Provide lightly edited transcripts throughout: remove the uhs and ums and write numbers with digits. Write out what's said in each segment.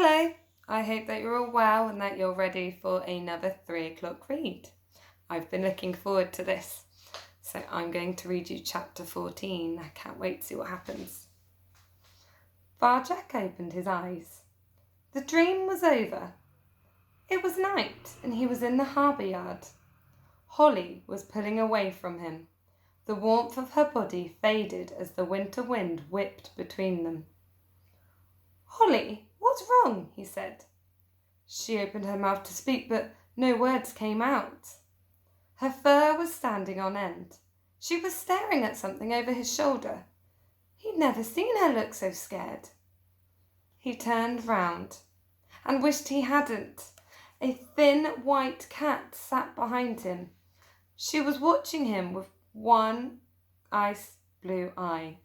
Hello, I hope that you're all well and that you're ready for another 3 o'clock read. I've been looking forward to this, so I'm going to read you chapter 14. I can't wait to see what happens. Varjak opened his eyes. The dream was over. It was night and he was in the harbour yard. Holly was pulling away from him. The warmth of her body faded as the winter wind whipped between them. "Holly, what's wrong?" he said. She opened her mouth to speak, but no words came out. Her fur was standing on end. She was staring at something over his shoulder. He'd never seen her look so scared. He turned round and wished he hadn't. A thin white cat sat behind him. She was watching him with one ice blue eye.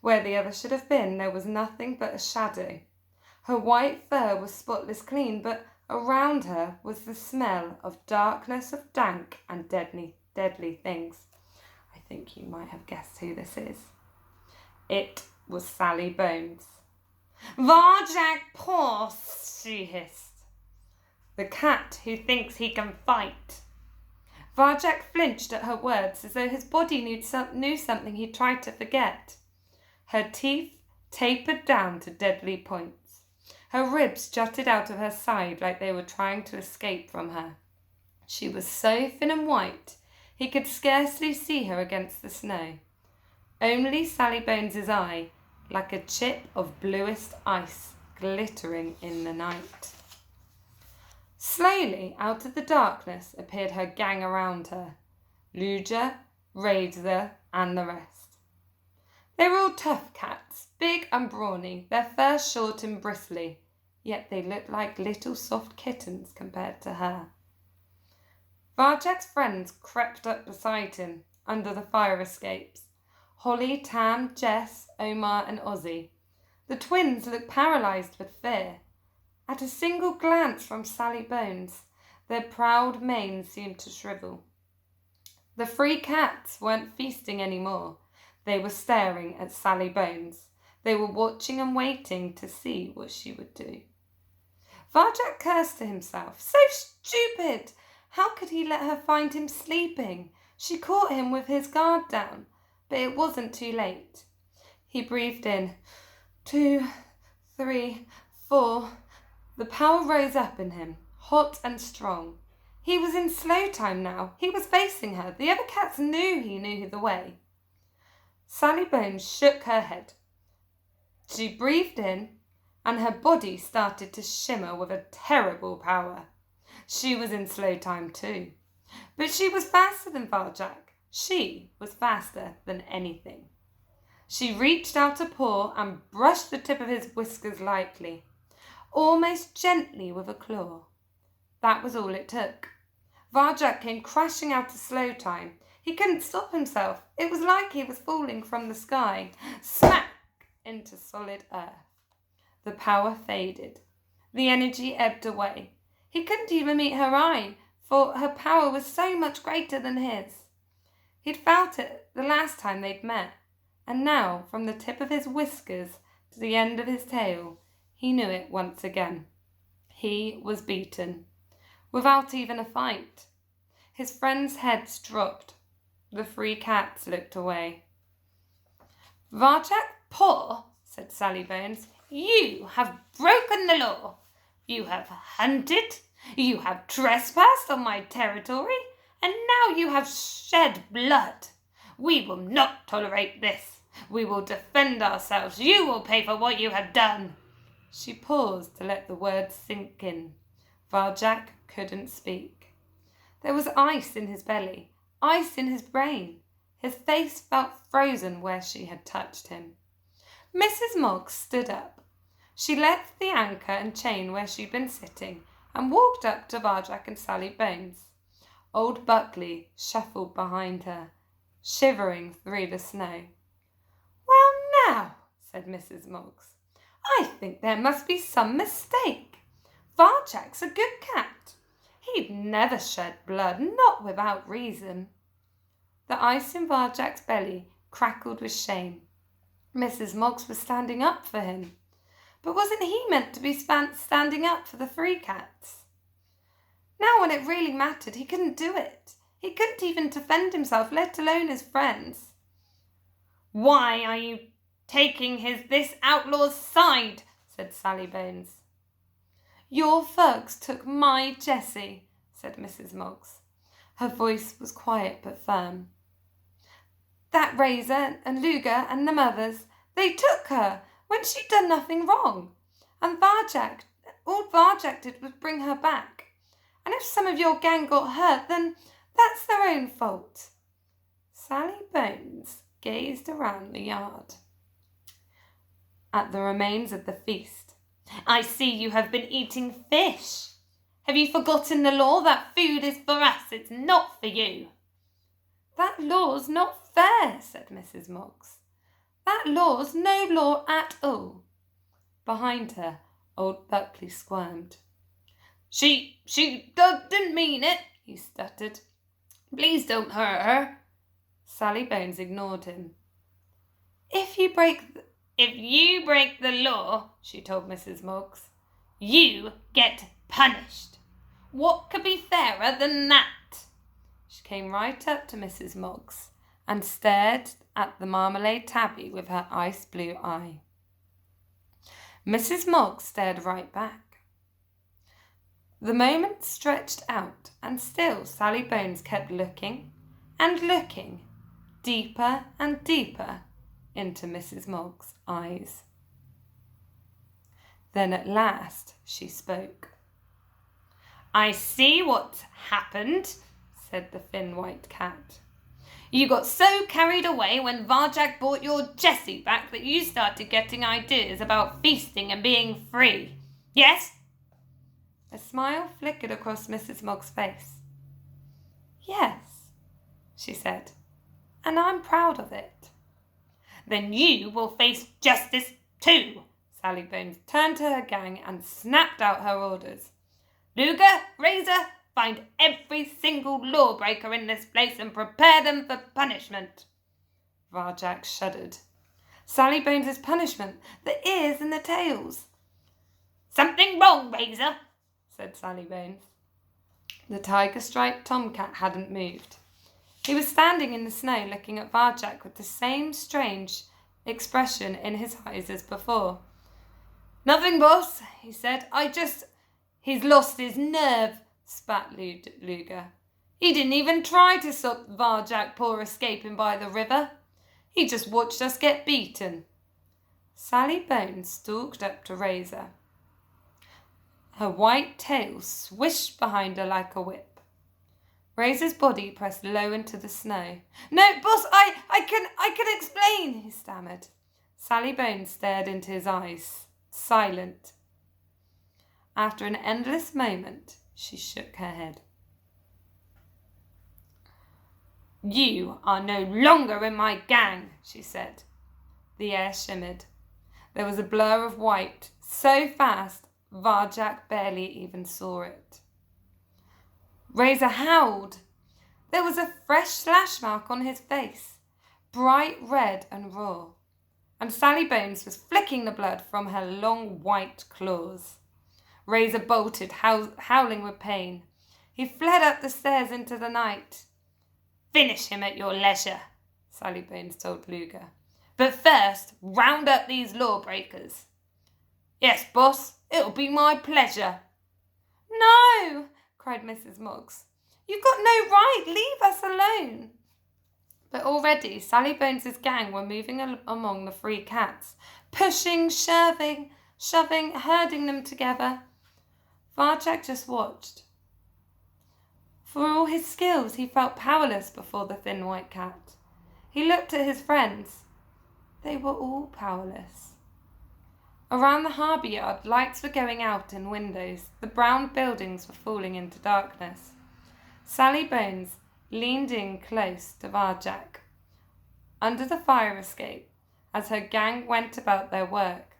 Where the other should have been, there was nothing but a shadow. Her white fur was spotless clean, but around her was the smell of darkness, of dank and deadly things. I think you might have guessed who this is. It was Sally Bones. "Varjak, pause," she hissed. "The cat who thinks he can fight." Varjak flinched at her words as though his body knew something he'd tried to forget. Her teeth tapered down to deadly points. Her ribs jutted out of her side like they were trying to escape from her. She was so thin and white, he could scarcely see her against the snow. Only Sally Bones's eye, like a chip of bluest ice, glittering in the night. Slowly, out of the darkness, appeared her gang around her. Luja, Razor, and the rest. They were all tough cats, big and brawny, their fur short and bristly, yet they looked like little soft kittens compared to her. Varjak's friends crept up beside him, under the fire escapes. Holly, Tam, Jess, Omar, and Ozzy. The twins looked paralysed with fear. At a single glance from Sally Bones, their proud manes seemed to shrivel. The 3 cats weren't feasting any more. They were staring at Sally Bones. They were watching and waiting to see what she would do. Varjak cursed to himself. So stupid! How could he let her find him sleeping? She caught him with his guard down, but it wasn't too late. He breathed in. 2, 3, 4. The power rose up in him, hot and strong. He was in slow time now. He was facing her. The other cats knew he knew the way. Sally Bones shook her head. She breathed in, and her body started to shimmer with a terrible power. She was in slow time too. But she was faster than Varjak. She was faster than anything. She reached out a paw and brushed the tip of his whiskers lightly, almost gently with a claw. That was all it took. Varjak came crashing out of slow time. He couldn't stop himself. It was like he was falling from the sky, smack into solid earth. The power faded. The energy ebbed away. He couldn't even meet her eye, for her power was so much greater than his. He'd felt it the last time they'd met, and now, from the tip of his whiskers to the end of his tail, he knew it once again. He was beaten, without even a fight. His friends' heads dropped. The 3 cats looked away. "Varjak, paw," said Sally Bones. "You have broken the law. You have hunted. You have trespassed on my territory. And now you have shed blood. We will not tolerate this. We will defend ourselves. You will pay for what you have done." She paused to let the words sink in. Varjak couldn't speak. There was ice in his belly, ice in his brain. His face felt frozen where she had touched him. Mrs. Moggs stood up. She left the anchor and chain where she'd been sitting and walked up to Varjak and Sally Bones. Old Buckley shuffled behind her, shivering through the snow. "Well now," said Mrs. Moggs, "I think there must be some mistake. Varjak's a good cat. He'd never shed blood, not without reason." The ice in Varjak's belly crackled with shame. Mrs. Moggs was standing up for him. But wasn't he meant to be standing up for the free cats? Now when it really mattered, he couldn't do it. He couldn't even defend himself, let alone his friends. "Why are you taking this outlaw's side?" said Sally Bones. "Your thugs took my Jessie," said Mrs. Moggs. Her voice was quiet but firm. "That Razor and Luger and them others, they took her when she'd done nothing wrong. And all Varjak did was bring her back. And if some of your gang got hurt, then that's their own fault." Sally Bones gazed around the yard at the remains of the feast. "I see you have been eating fish. Have you forgotten the law that food is for us, it's not for you?" "That law's not fair," said Mrs. Moggs. "That law's no law at all." Behind her, old Buckley squirmed. She didn't mean it," he stuttered. "Please don't hurt her." Sally Bones ignored him. If you break the law," she told Mrs. Moggs, "you get punished. What could be fairer than that?" She came right up to Mrs. Moggs and stared at the marmalade tabby with her ice blue eye. Mrs. Moggs stared right back. The moment stretched out, and still Sally Bones kept looking and looking, deeper and deeper into Mrs. Moggs' eyes. Then at last she spoke. "I see what's happened," said the thin white cat. "You got so carried away when Varjak brought your Jessie back that you started getting ideas about feasting and being free. Yes?" A smile flickered across Mrs. Moggs' face. "Yes," she said, "and I'm proud of it." "Then you will face justice too." Sally Bones turned to her gang and snapped out her orders. "Luger, Razor, find every single lawbreaker in this place and prepare them for punishment." Varjak shuddered. Sally Bones' punishment, the ears and the tails. "Something wrong, Razor," said Sally Bones. The tiger-striped tomcat hadn't moved. He was standing in the snow looking at Varjak with the same strange expression in his eyes as before. "Nothing, boss," he said. He's lost his nerve," spat Luger. "He didn't even try to stop Varjak poor escaping by the river. He just watched us get beaten." Sally Bones stalked up to Razor. Her white tail swished behind her like a whip. Razor's body pressed low into the snow. "No, boss, I can explain," he stammered. Sally Bones stared into his eyes, silent. After an endless moment, she shook her head. "You are no longer in my gang," she said. The air shimmered. There was a blur of white, so fast Varjak barely even saw it. Razor howled. There was a fresh slash mark on his face, bright red and raw, and Sally Bones was flicking the blood from her long white claws. Razor bolted, howling with pain. He fled up the stairs into the night. "Finish him at your leisure," Sally Bones told Luger. "But first, round up these lawbreakers." "Yes, boss, it'll be my pleasure." "No," cried Mrs. Moggs. "You've got no right. Leave us alone." But already Sally Bones' gang were moving among the free cats, pushing, shoving, herding them together. Varjak just watched. For all his skills, he felt powerless before the thin white cat. He looked at his friends. They were all powerless. Around the harbour yard, lights were going out in windows. The brown buildings were falling into darkness. Sally Bones leaned in close to Varjak, under the fire escape, as her gang went about their work.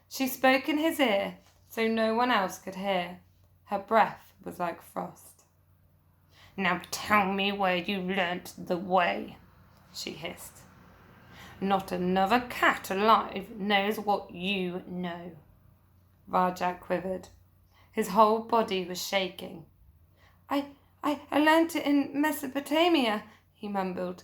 She spoke in his ear, so no one else could hear. Her breath was like frost. "Now tell me where you learnt the way," she hissed. "Not another cat alive knows what you know." Varjak quivered. His whole body was shaking. I learnt it in Mesopotamia, he mumbled.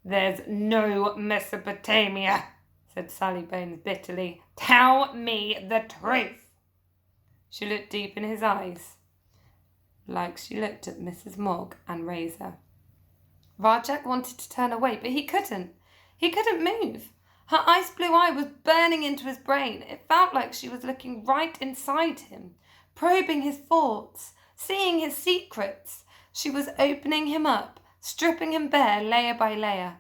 There's no Mesopotamia, said Sally Bones bitterly. Tell me the truth. She looked deep in his eyes, like she looked at Mrs. Mogg and Razor. Varjak wanted to turn away, but he couldn't. He couldn't move. Her ice blue eye was burning into his brain. It felt like she was looking right inside him, probing his thoughts, seeing his secrets. She was opening him up, stripping him bare layer by layer.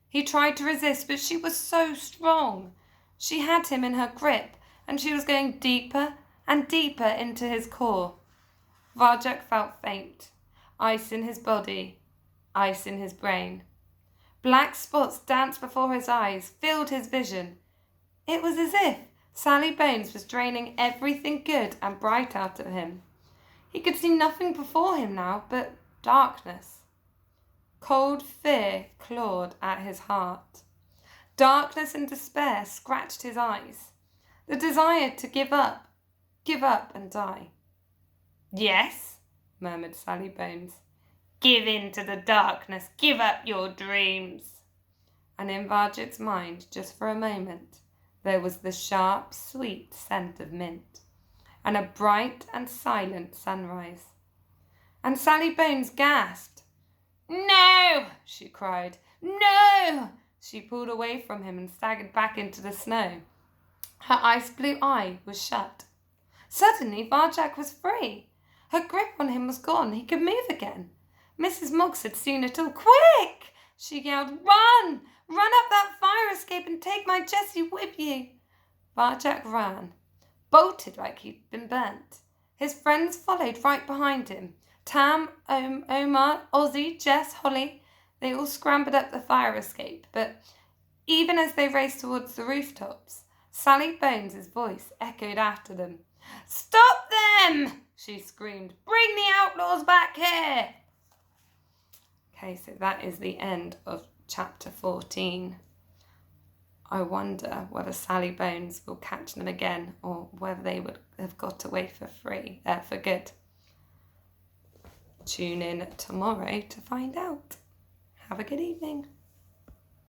He tried to resist, but she was so strong. She had him in her grip, and she was going deeper and deeper into his core. Varjak felt faint. Ice in his body, ice in his brain. Black spots danced before his eyes, filled his vision. It was as if Sally Bones was draining everything good and bright out of him. He could see nothing before him now but darkness. Cold fear clawed at his heart. Darkness and despair scratched his eyes. The desire to give up and die. Yes, murmured Sally Bones. Give in to the darkness, give up your dreams. And in Varjak's mind, just for a moment, there was the sharp, sweet scent of mint, and a bright and silent sunrise. And Sally Bones gasped. No, she cried. No! She pulled away from him and staggered back into the snow. Her ice blue eye was shut. Suddenly, Varjak was free. Her grip on him was gone. He could move again. Mrs. Moggs had seen it all. Quick! She yelled. Run! Run up that fire escape and take my Jessie with you. Varjak ran, bolted like he'd been burnt. His friends followed right behind him. Tam, Omar, Ozzy, Jess, Holly, they all scrambled up the fire escape, but even as they raced towards the rooftops, Sally Bones' voice echoed after them. Stop them! She screamed. Bring the outlaws back here! Okay, so that is the end of chapter 14. I wonder whether Sally Bones will catch them again or whether they would have got away for good. Tune in tomorrow to find out. Have a good evening.